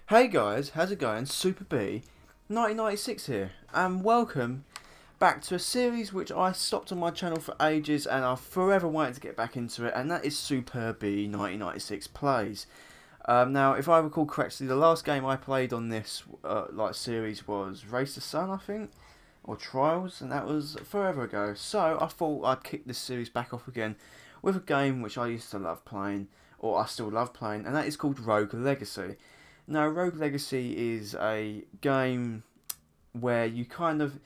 Hey guys, how's it going? SuperB1996 here, and welcome back to a series which I stopped on my channel for ages and I've forever wanted to get back into it, and that is SuperB1996 Plays. Now, if I recall correctly, the last game I played on this series was Race to Sun, I think, or Trials, and that was forever ago. So I thought I'd kick this series back off again with a game which I used to love playing, or I still love playing, and that is called Rogue Legacy. Now, Rogue Legacy is a game where you kind of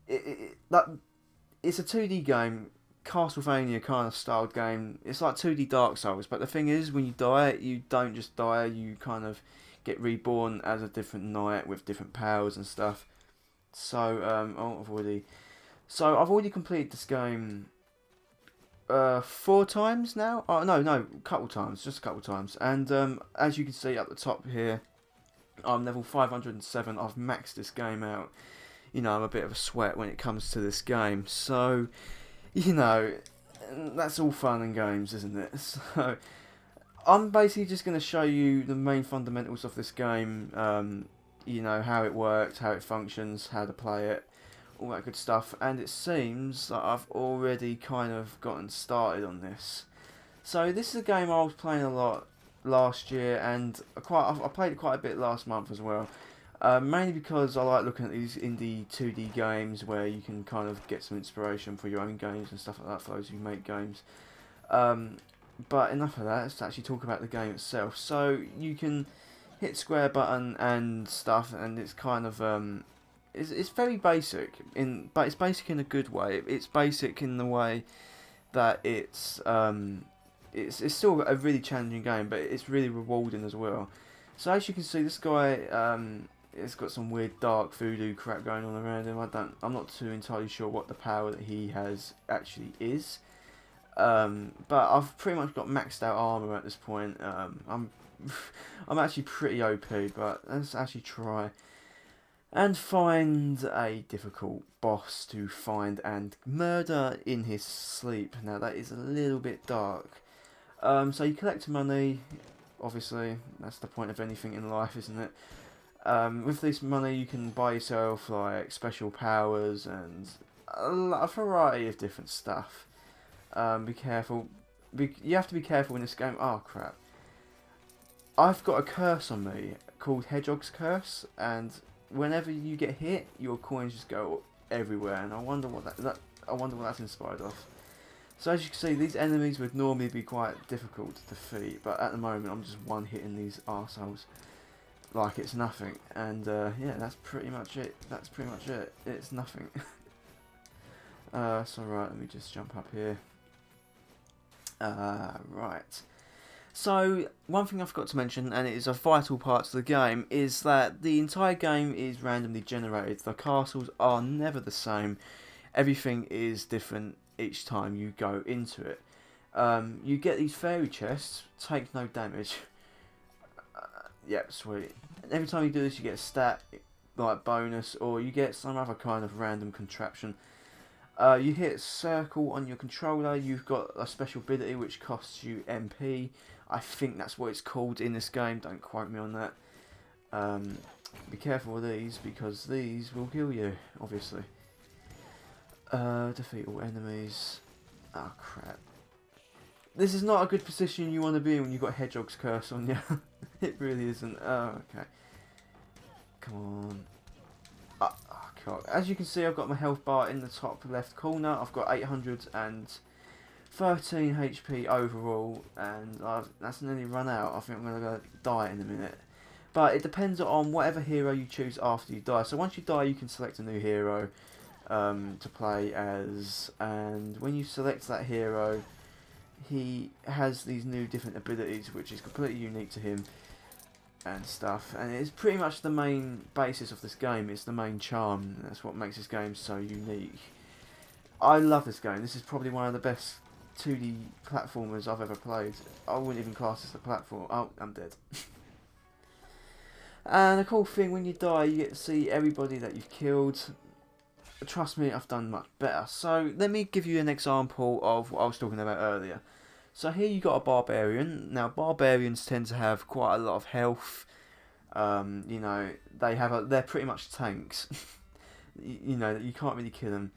it's a 2D game, Castlevania kind of styled game. It's like 2D Dark Souls, but the thing is, when you die, you don't just die. You kind of get reborn as a different knight with different powers and stuff. So I've already completed this game 4 times now. Oh no, couple times, just a couple times. And as you can see at the top here, I'm level 507. I've maxed this game out. You know, I'm a bit of a sweat when it comes to this game. So, you know, that's all fun and games, isn't it? So, I'm basically just going to show you the main fundamentals of this game. You know, how it works, how it functions, how to play it, all that good stuff. And it seems that I've already kind of gotten started on this. So, this is a game I was playing a lot last year, and I played it quite a bit last month as well. Mainly because I like looking at these indie 2D games where you can kind of get some inspiration for your own games and stuff like that for those who make games. But enough of that, let's actually talk about the game itself. So you can hit square button and stuff, and it's kind of it's very basic but it's basic in a good way. It's basic in the way that it's still a really challenging game, but it's really rewarding as well. So as you can see, this guy it's got some weird dark voodoo crap going on around him. I'm not too entirely sure what the power that he has actually is. But I've pretty much got maxed out armor at this point. I'm actually pretty OP, but let's actually try and find a difficult boss to find and murder in his sleep. Now that is a little bit dark. So you collect money. Obviously, that's the point of anything in life, isn't it? With this money, you can buy yourself like special powers and a variety of different stuff. Be careful. You have to be careful in this game. Oh crap! I've got a curse on me called Hedgehog's Curse, and whenever you get hit, your coins just go everywhere. And I wonder what that's inspired of. So as you can see, these enemies would normally be quite difficult to defeat, but at the moment I'm just one-hitting these arseholes like it's nothing. And yeah, that's pretty much it. It's nothing. So right, let me just jump up here. Right. So one thing I forgot to mention, and it is a vital part to the game, is that the entire game is randomly generated. The castles are never the same. Everything is different each time you go into it. You get these fairy chests, take no damage. Yep, sweet. And every time you do this, you get a stat like bonus, or you get some other kind of random contraption. You hit circle on your controller. You've got a special ability which costs you MP. I think that's what it's called in this game. Don't quote me on that. Be careful with these because these will kill you, obviously. Defeat all enemies. Oh crap. This is not a good position you want to be in when you've got Hedgehog's Curse on you. It really isn't. Oh, okay. Come on. Oh, God. As you can see, I've got my health bar in the top left corner. I've got 813 HP overall, and that's nearly run out. I think I'm going to die in a minute. But it depends on whatever hero you choose after you die. So once you die, you can select a new hero to play as, and when you select that hero, he has these new different abilities which is completely unique to him and stuff, and it's pretty much the main basis of this game. It's the main charm. That's what makes this game so unique. I love this game. This is probably one of the best 2D platformers I've ever played. I wouldn't even class this a platform. Oh, I'm dead. And the cool thing, when you die, you get to see everybody that you've killed. Trust me, I've done much better. So let me give you an example of what I was talking about earlier. So here you got a barbarian. Now barbarians tend to have quite a lot of health, You know, they're pretty much tanks. You know, you can't really kill them.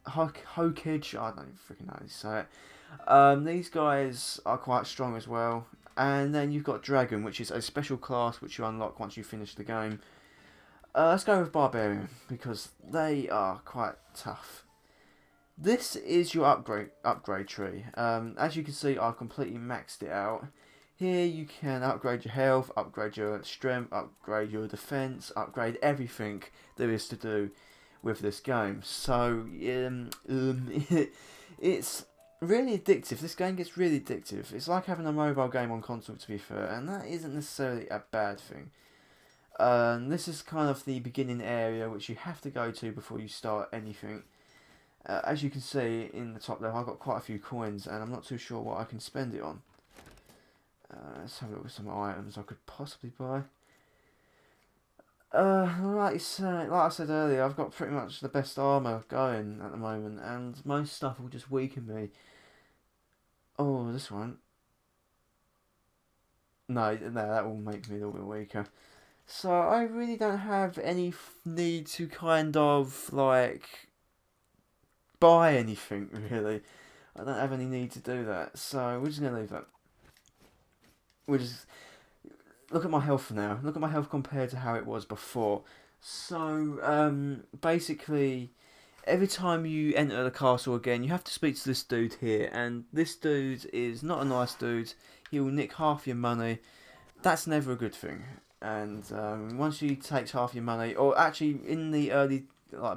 Hokage, I don't freaking know how to say it. These guys are quite strong as well. And then you've got Dragon, which is a special class which you unlock once you finish the game. Let's go with Barbarian, because they are quite tough. This is your upgrade tree. As you can see, I've completely maxed it out. Here you can upgrade your health, upgrade your strength, upgrade your defense, upgrade everything there is to do with this game. So it's really addictive. This game gets really addictive. It's like having a mobile game on console, to be fair, and that isn't necessarily a bad thing. This is kind of the beginning area which you have to go to before you start anything. As you can see in the top left, I've got quite a few coins, and I'm not too sure what I can spend it on. Let's have a look at some items I could possibly buy. Like I said earlier, I've got pretty much the best armour going at the moment, and most stuff will just weaken me. Oh, this one. No, that will make me a little bit weaker. So I really don't have any need to kind of like buy anything, really. I don't have any need to do that, so we're just going to leave that. We'll just look at my health now. Look at my health compared to how it was before. So, basically, every time you enter the castle again, you have to speak to this dude here, and this dude is not a nice dude. He will nick half your money. That's never a good thing. And once he takes half your money, or actually in the early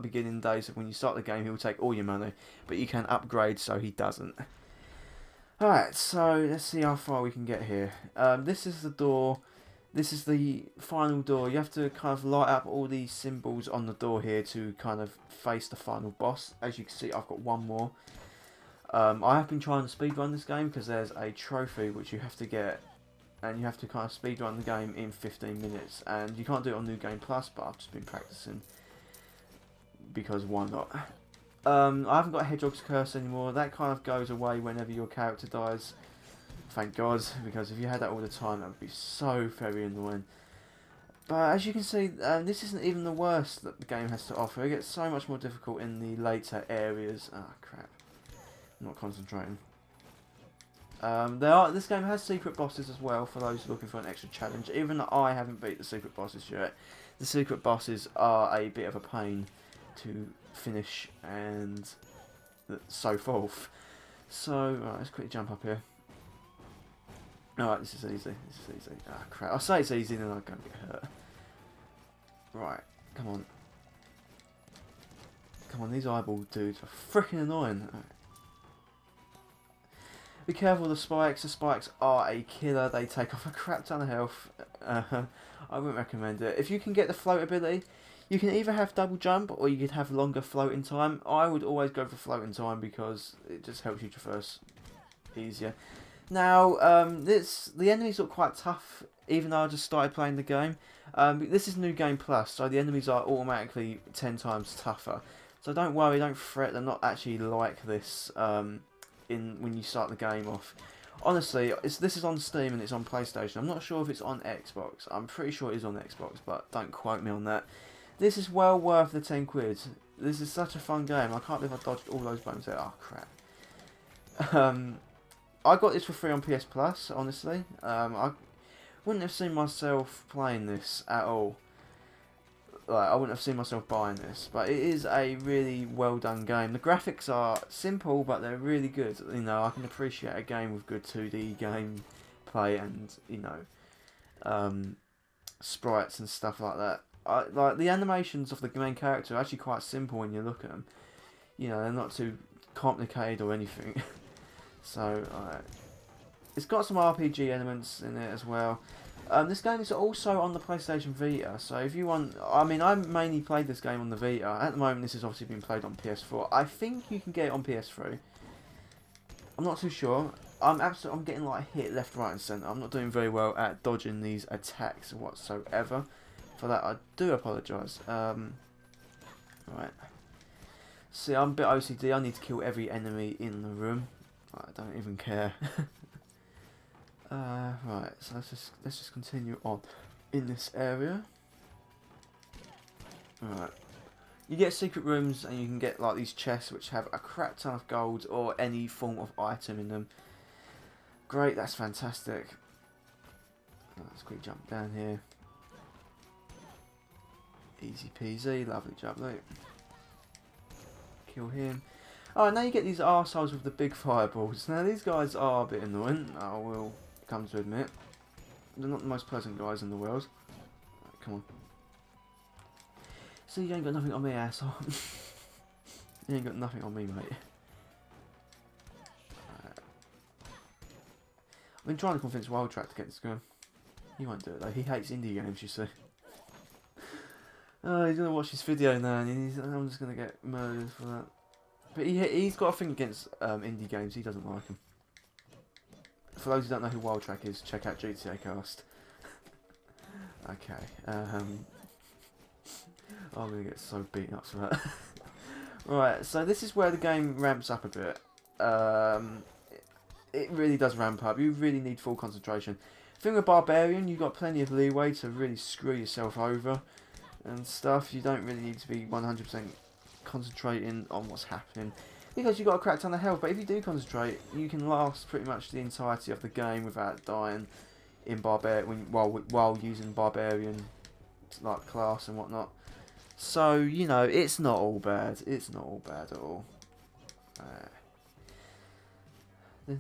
beginning days of when you start the game, he will take all your money, but you can upgrade so he doesn't. Alright, so let's see how far we can get here. This is the door. This is the final door. You have to kind of light up all these symbols on the door here to kind of face the final boss. As you can see, I've got one more. I have been trying to speedrun this game because there's a trophy which you have to get, and you have to kind of speedrun the game in 15 minutes. And you can't do it on New Game Plus, but I've just been practicing because why not? I haven't got Hedgehog's Curse anymore. That kind of goes away whenever your character dies. Thank God, because if you had that all the time, that would be so very annoying. But as you can see, this isn't even the worst that the game has to offer. It gets so much more difficult in the later areas. Ah, crap. I'm not concentrating. This game has secret bosses as well, for those looking for an extra challenge. Even though I haven't beat the secret bosses yet, the secret bosses are a bit of a pain to finish and so forth. So, right, let's quickly jump up here. Alright, this is easy. This is easy. Ah, crap. I say it's easy, then I'm going to get hurt. Right, come on. Come on, these eyeball dudes are freaking annoying. Right. Be careful of the spikes. The spikes are a killer. They take off a crap ton of health. I wouldn't recommend it. If you can get the float ability, you can either have double jump or you could have longer floating time. I would always go for floating time because it just helps you traverse easier. Now, the enemies look quite tough, even though I just started playing the game. This is New Game Plus, so the enemies are automatically 10 times tougher. So don't worry, don't fret, they're not actually like this when you start the game off. Honestly, this is on Steam and it's on PlayStation. I'm not sure if it's on Xbox. I'm pretty sure it is on Xbox, but don't quote me on that. This is well worth the 10 quid. This is such a fun game. I can't believe I dodged all those bombs there. Oh, crap. I got this for free on PS Plus, honestly. I wouldn't have seen myself playing this at all. Like, I wouldn't have seen myself buying this. But it is a really well done game. The graphics are simple, but they're really good. You know, I can appreciate a game with good 2D gameplay and, you know, sprites and stuff like that. Like, the animations of the main character are actually quite simple when you look at them. You know, they're not too complicated or anything. So, it's got some RPG elements in it as well. This game is also on the PlayStation Vita, so if you want... I mean, I mainly played this game on the Vita. At the moment, this has obviously been played on PS4. I think you can get it on PS3. I'm not too sure. I'm getting like hit left, right and centre. I'm not doing very well at dodging these attacks whatsoever. For that, I do apologise. Right. See, I'm a bit OCD. I need to kill every enemy in the room. I don't even care. Right, so let's just continue on in this area. Alright. You get secret rooms and you can get like these chests which have a crap ton of gold or any form of item in them. Great, that's fantastic. Let's quick jump down here. Easy peasy, lovely jubbly. Kill him. Oh, now you get these arseholes with the big fireballs. Now these guys are a bit annoying, I will come to admit. They're not the most pleasant guys in the world. Right, come on. See, you ain't got nothing on me, asshole. You ain't got nothing on me, mate. Right. I've been trying to convince Wildtrack to get this going. He won't do it though. He hates indie games, you see. Oh, he's gonna watch this video now, and I'm just gonna get murdered for that. But he's got a thing against indie games. He doesn't like them. For those who don't know who Wildtrack is, check out GTA Cast. Okay. I'm gonna get so beaten up for that. Right, so this is where the game ramps up a bit. It really does ramp up. You really need full concentration. Thing with Barbarian, you've got plenty of leeway to really screw yourself over and stuff. You don't really need to be 100% concentrating on what's happening because you've got a crap ton of health. But if you do concentrate, you can last pretty much the entirety of the game without dying in Barbarian while using Barbarian like class and whatnot. So, you know, it's not all bad. It's not all bad at all. Jump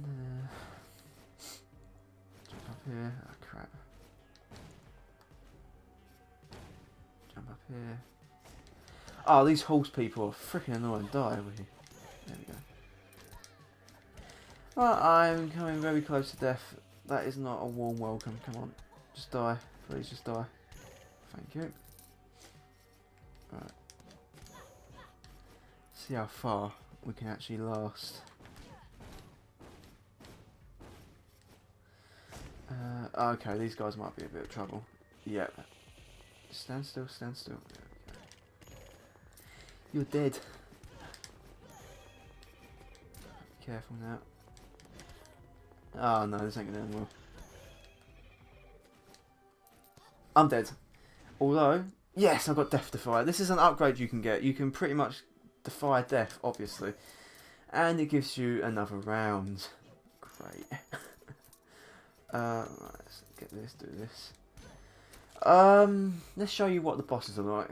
up here. Oh, crap. Jump up here. Oh, these horse people are freaking annoying. Die over here. There we go. Well, I'm coming very close to death. That is not a warm welcome. Come on. Just die. Please just die. Thank you. Right. See how far we can actually last. Okay, these guys might be a bit of trouble. Yep. Stand still, stand still. There we go. You're dead. Be careful now. Oh no, this ain't gonna end well. I'm dead. Although, yes, I've got Death Defy. This is an upgrade you can get. You can pretty much defy death, obviously. And it gives you another round. Great. Right, let's get this, do this. Let's show you what the bosses are like.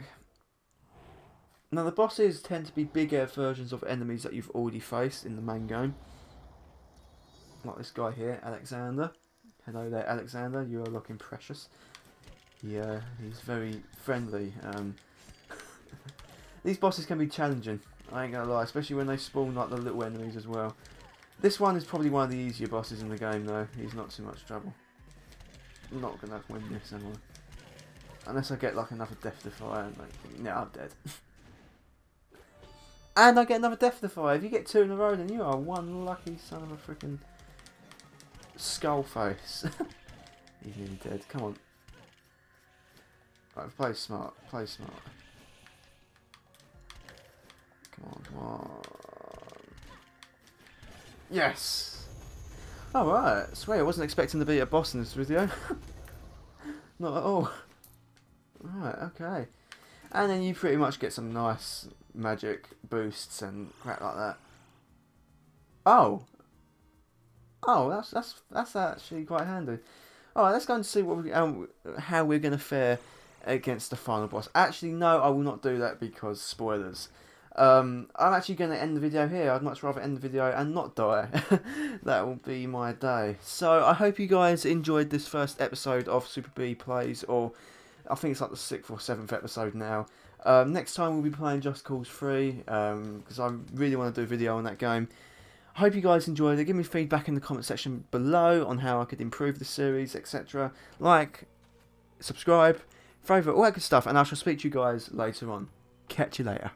Now, the bosses tend to be bigger versions of enemies that you've already faced in the main game. Like this guy here, Alexander. Hello there, Alexander. You are looking precious. Yeah, he's very friendly. These bosses can be challenging, I ain't gonna lie, especially when they spawn like the little enemies as well. This one is probably one of the easier bosses in the game though. He's not too much trouble. I'm not gonna win this, am I? Unless I get like another Death Defy and like, no, I'm dead. And I get another Death Defy. If you get 2 in a row, then you are one lucky son of a freaking skull face. He's nearly dead. Come on. Right, play smart. Play smart. Come on, come on. Yes! Alright, swear I wasn't expecting to be a boss in this video. Not at all. Right, okay. And then you pretty much get some nice magic boosts and crap like that. Oh! Oh, that's actually quite handy. Alright, let's go and see what how we're going to fare against the final boss. Actually, no, I will not do that because spoilers. I'm actually going to end the video here. I'd much rather end the video and not die. That will be my day. So I hope you guys enjoyed this first episode of SuperB Plays, or I think it's like the 6th or 7th episode now. Next time we'll be playing Just Cause 3, because I really want to do a video on that game. I hope you guys enjoyed it. Give me feedback in the comment section below on how I could improve the series, etc. Like, subscribe, favourite, all that good stuff, and I shall speak to you guys later on. Catch you later.